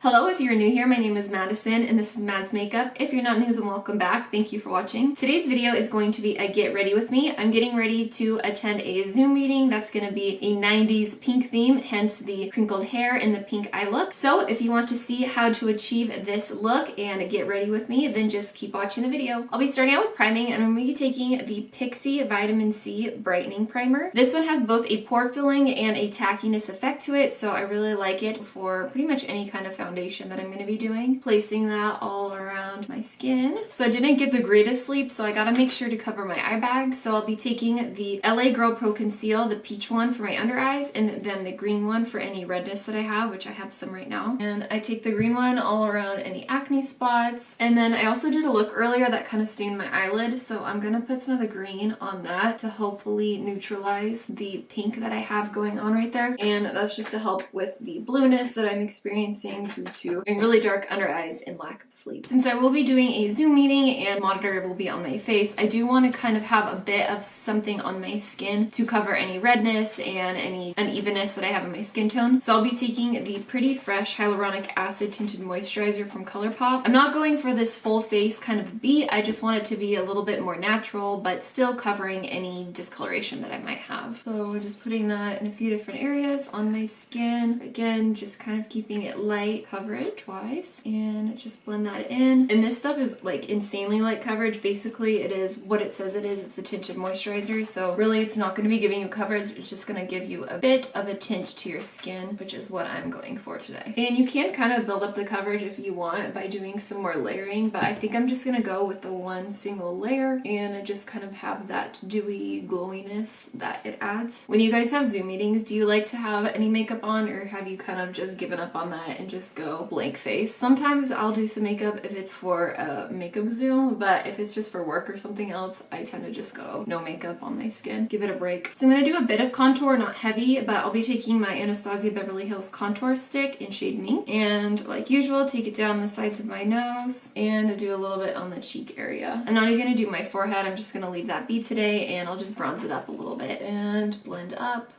Hello, if you're new here, my name is Madison and this is Mads Makeup. If you're not new, then welcome back. Thank you for watching. Today's video is going to be a get ready with me. I'm getting ready to attend a Zoom meeting that's going to be a 90s pink theme, hence the crinkled hair and the pink eye look. So if you want to see how to achieve this look and get ready with me, then just keep watching the video. I'll be starting out with priming and I'm going to be taking the Pixi Vitamin C Brightening Primer. This one has both a pore filling and a tackiness effect to it, so I really like it for pretty much any kind of foundation that I'm going to be doing. Placing that all around my skin. So I didn't get the greatest sleep, so I gotta make sure to cover my eye bag. So I'll be taking the LA Girl Pro Conceal, the peach one for my under eyes, and then the green one for any redness that I have, which I have some right now. And I take the green one all around any acne spots. And then I also did a look earlier that kind of stained my eyelid, so I'm gonna put some of the green on that to hopefully neutralize the pink that I have going on right there. And that's just to help with the blueness that I'm experiencing due to having really dark under eyes and lack of sleep. Since I will be doing a Zoom meeting and monitor will be on my face, I do want to kind of have a bit of something on my skin to cover any redness and any unevenness that I have in my skin tone. So I'll be taking the Pretty Fresh Hyaluronic Acid Tinted Moisturizer from Colourpop. I'm not going for this full face kind of beat, I just want it to be a little bit more natural, but still covering any discoloration that I might have. So we're just putting that in a few different areas on my skin. Again, just kind of keeping it light coverage-wise, and just blend that in. And this stuff is like insanely light coverage. Basically, it is what it says it is. It's a tinted moisturizer, so really it's not going to be giving you coverage. It's just going to give you a bit of a tint to your skin, which is what I'm going for today. And you can kind of build up the coverage if you want by doing some more layering, but I think I'm just going to go with the one single layer and just kind of have that dewy glowiness that it adds. When you guys have Zoom meetings, do you like to have any makeup on, or have you kind of just given up on that and just go blank face? Sometimes I'll do some makeup if it's for a makeup Zoom, but if it's just for work or something else, I tend to just go no makeup on my skin. Give it a break. So I'm going to do a bit of contour, not heavy, but I'll be taking my Anastasia Beverly Hills Contour Stick in shade Mink, and like usual, take it down the sides of my nose and do a little bit on the cheek area. I'm not even going to do my forehead, I'm just going to leave that be today, and I'll just bronze it up a little bit and blend up.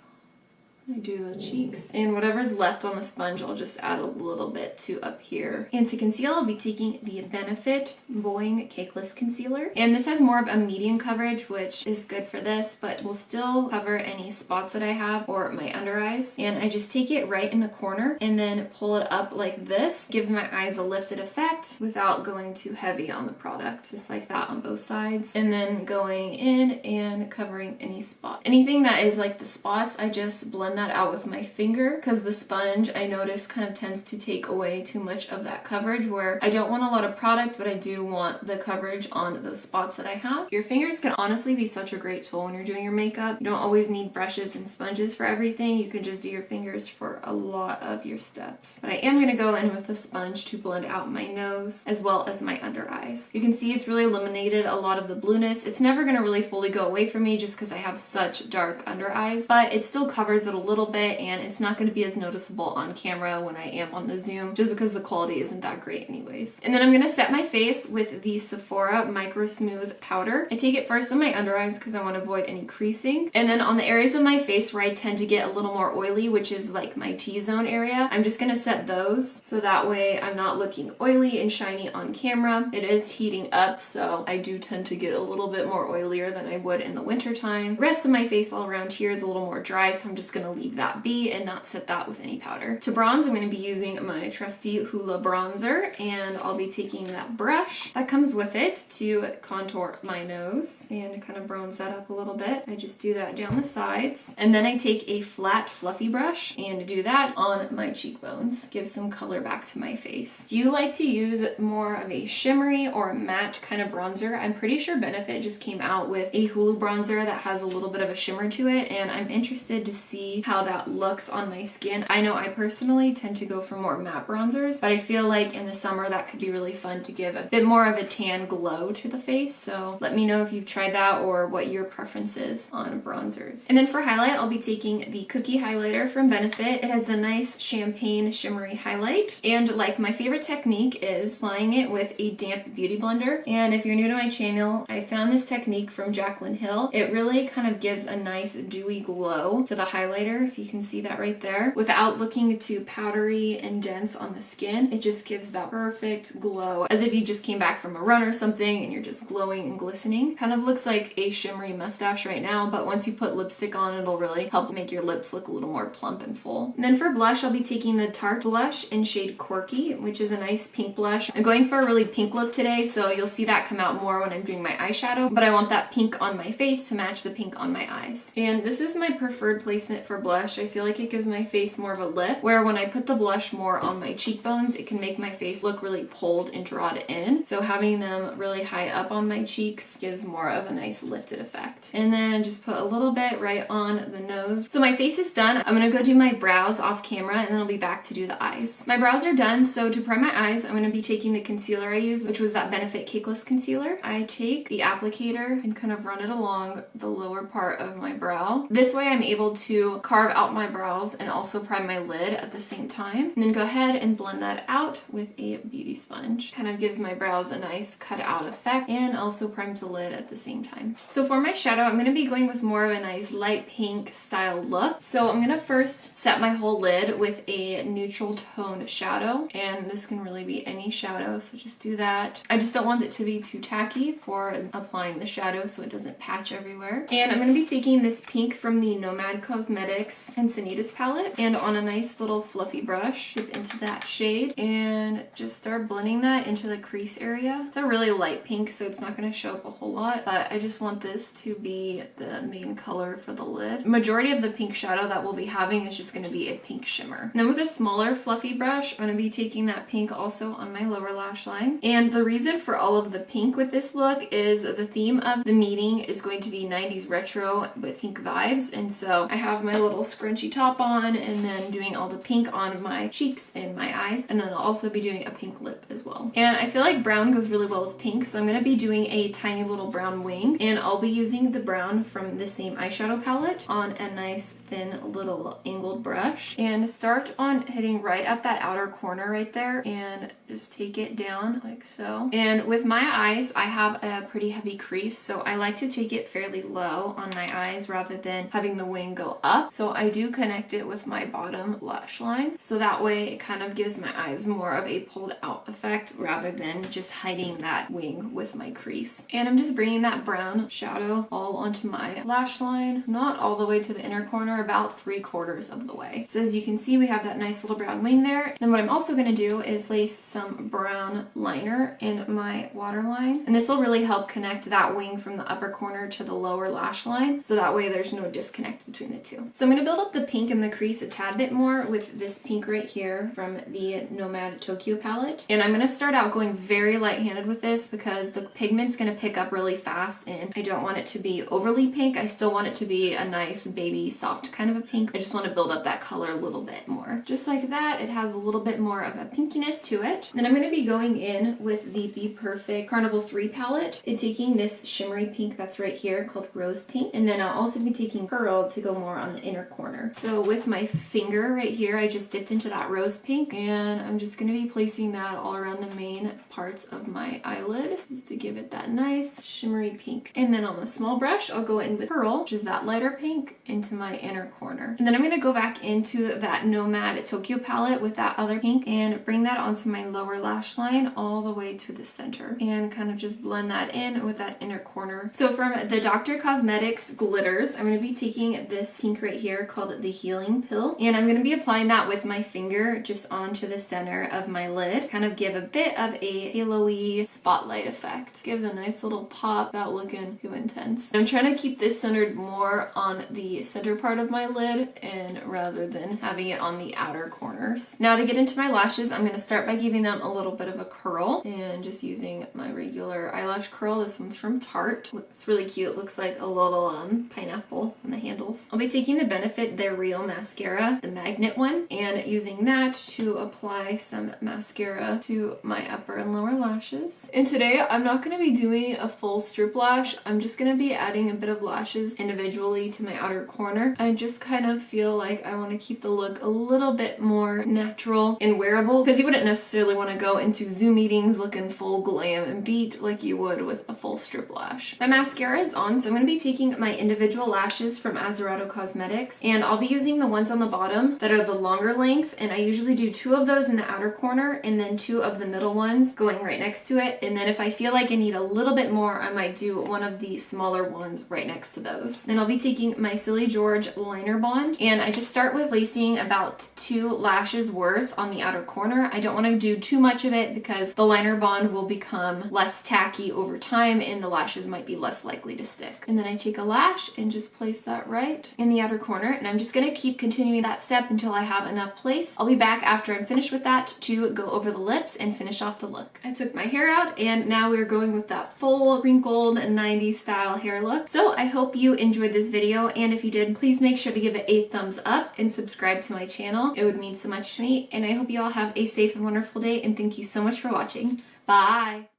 I do the cheeks, and whatever's left on the sponge I'll just add a little bit to up here. And to conceal, I'll be taking the Benefit Boing Cakeless Concealer, and this has more of a medium coverage, which is good for this, but will still cover any spots that I have or my under eyes. And I just take it right in the corner and then pull it up like this. Gives my eyes a lifted effect without going too heavy on the product, just like that on both sides. And then going in and covering any spot. Anything that is like the spots, I just blend that out with my finger, because the sponge, I notice, kind of tends to take away too much of that coverage, where I don't want a lot of product, but I do want the coverage on those spots that I have. Your fingers can honestly be such a great tool when you're doing your makeup. You don't always need brushes and sponges for everything. You can just do your fingers for a lot of your steps. But I am going to go in with a sponge to blend out my nose as well as my under eyes. You can see it's really eliminated a lot of the blueness. It's never going to really fully go away from me just because I have such dark under eyes, but it still covers it a little bit, and it's not going to be as noticeable on camera when I am on the Zoom, just because the quality isn't that great anyways. And then I'm going to set my face with the Sephora Microsmooth powder. I take it first on my under eyes because I want to avoid any creasing, and then on the areas of my face where I tend to get a little more oily, which is like my T-zone area, I'm just going to set those so that way I'm not looking oily and shiny on camera. It is heating up, so I do tend to get a little bit more oilier than I would in the winter time. The rest of my face all around here is a little more dry, so I'm just going to leave that be and not set that with any powder. To bronze, I'm going to be using my trusty Hoola bronzer, and I'll be taking that brush that comes with it to contour my nose and kind of bronze that up a little bit. I just do that down the sides, and then I take a flat fluffy brush and do that on my cheekbones. Give some color back to my face. Do you like to use more of a shimmery or matte kind of bronzer? I'm pretty sure Benefit just came out with a Hoola bronzer that has a little bit of a shimmer to it, and I'm interested to see how that looks on my skin. I know I personally tend to go for more matte bronzers, but I feel like in the summer that could be really fun to give a bit more of a tan glow to the face. So let me know if you've tried that or what your preference is on bronzers. And then for highlight, I'll be taking the Cookie highlighter from Benefit. It has a nice champagne shimmery highlight, and like my favorite technique is applying it with a damp beauty blender. And if you're new to my channel, I found this technique from Jaclyn Hill. It really kind of gives a nice dewy glow to the highlighter highlighter, if you can see that right there, without looking too powdery and dense on the skin. It just gives that perfect glow, as if you just came back from a run or something and you're just glowing and glistening. Kind of looks like a shimmery mustache right now, but once you put lipstick on, it'll really help make your lips look a little more plump and full. And then for blush, I'll be taking the Tarte blush in shade QUIRKY, which is a nice pink blush. I'm going for a really pink look today, so you'll see that come out more when I'm doing my eyeshadow, but I want that pink on my face to match the pink on my eyes. And this is my preferred placement for blush. I feel like it gives my face more of a lift, where when I put the blush more on my cheekbones, it can make my face look really pulled and drawn in. So having them really high up on my cheeks gives more of a nice lifted effect. And then just put a little bit right on the nose. So my face is done. I'm gonna go do my brows off camera and then I'll be back to do the eyes. My brows are done, so to prime my eyes, I'm gonna be taking the concealer I used, which was that Benefit Cakeless concealer. I take the applicator and kind of run it along the lower part of my brow. This way I'm able to carve out my brows and also prime my lid at the same time. And then go ahead and blend that out with a beauty sponge. Kind of gives my brows a nice cut out effect and also primes the lid at the same time. So for my shadow, I'm gonna be going with more of a nice light pink style look. So I'm gonna first set my whole lid with a neutral toned shadow, and this can really be any shadow, so just do that. I just don't want it to be too tacky for applying the shadow so it doesn't patch everywhere. And I'm gonna be taking this pink from the Nomad Cosmetics Encinitas palette, and on a nice little fluffy brush, dip into that shade and just start blending that into the crease area. It's a really light pink, so it's not gonna show up a whole lot, but I just want this to be the main color for the lid. Majority of the pink shadow that we'll be having is just gonna be a pink shimmer. And then with a smaller fluffy brush, I'm gonna be taking that pink also on my lower lash line. And the reason for all of the pink with this look is the theme of the meeting is going to be 90s retro with pink vibes. And so I have my little scrunchy top on and then doing all the pink on my cheeks and my eyes. And then I'll also be doing a pink lip as well. And I feel like brown goes really well with pink, so I'm gonna be doing a tiny little brown wing. And I'll be using the brown from the same eyeshadow palette on a nice thin little angled brush. And start on hitting right at that outer corner right there and just take it down like so. And with my eyes, I have a pretty heavy crease, so I like to take it fairly low on my eyes rather than having the wing go up. So I do connect it with my bottom lash line, so that way it kind of gives my eyes more of a pulled out effect rather than just hiding that wing with my crease. And I'm just bringing that brown shadow all onto my lash line, not all the way to the inner corner, about 3/4 of the way. So as you can see, we have that nice little brown wing there. Then what I'm also going to do is place some brown liner in my waterline, and this will really help connect that wing from the upper corner to the lower lash line, so that way there's no disconnect between the two. So I'm going to build up the pink in the crease a tad bit more with this pink right here from the Nomad Tokyo palette. And I'm going to start out going very light-handed with this because the pigment's going to pick up really fast and I don't want it to be overly pink. I still want it to be a nice baby soft kind of a pink. I just want to build up that color a little bit more. Just like that, it has a little bit more of a pinkiness to it. Then I'm going to be going in with the BPERFECT Carnival 3 palette and taking this shimmery pink that's right here called Rose Pink. And then I'll also be taking Pearl to go more on the inner corner. So with my finger right here, I just dipped into that rose pink and I'm just going to be placing that all around the main parts of my eyelid just to give it that nice shimmery pink. And then on the small brush, I'll go in with Pearl, which is that lighter pink, into my inner corner. And then I'm going to go back into that Nomad Tokyo palette with that other pink and bring that onto my lower lash line all the way to the center and kind of just blend that in with that inner corner. So from the Dr. Cosmetics glitters, I'm going to be taking this pink right here called the Healing Pill, and I'm going to be applying that with my finger just onto the center of my lid, kind of give a bit of a halo-y spotlight effect. Gives a nice little pop without looking too intense. I'm trying to keep this centered more on the center part of my lid and rather than having it on the outer corners. Now to get into my lashes, I'm going to start by giving them a little bit of a curl and just using my regular eyelash curl. This one's from Tarte. It's really cute. It looks like a little pineapple on the handles. I'll be taking the Benefit THEYRE mascara, the magnet one, and using that to apply some mascara to my upper and lower lashes. And today I'm not going to be doing a full strip lash. I'm just going to be adding a bit of lashes individually to my outer corner. I just kind of feel like I want to keep the look a little bit more natural and wearable, because you wouldn't necessarily want to go into Zoom meetings looking full glam and beat like you would with a full strip lash. My mascara is on, so I'm going to be taking my individual lashes from AZEREDO Cosmetics sticks, and I'll be using the ones on the bottom that are the longer length, and I usually do 2 of those in the outer corner and then 2 of the middle ones going right next to it. And then if I feel like I need a little bit more, I might do one of the smaller ones right next to those. Then I'll be taking my Silly George liner bond, and I just start with lacing about 2 lashes worth on the outer corner. I don't want to do too much of it because the liner bond will become less tacky over time and the lashes might be less likely to stick. And then I take a lash and just place that right in the outer corner, and I'm just going to keep continuing that step until I have enough place. I'll be back after I'm finished with that to go over the lips and finish off the look. I took my hair out and now we're going with that full wrinkled 90s style hair look. So I hope you enjoyed this video, and if you did, please make sure to give it a thumbs up and subscribe to my channel. It would mean so much to me, and I hope you all have a safe and wonderful day, and thank you so much for watching. Bye!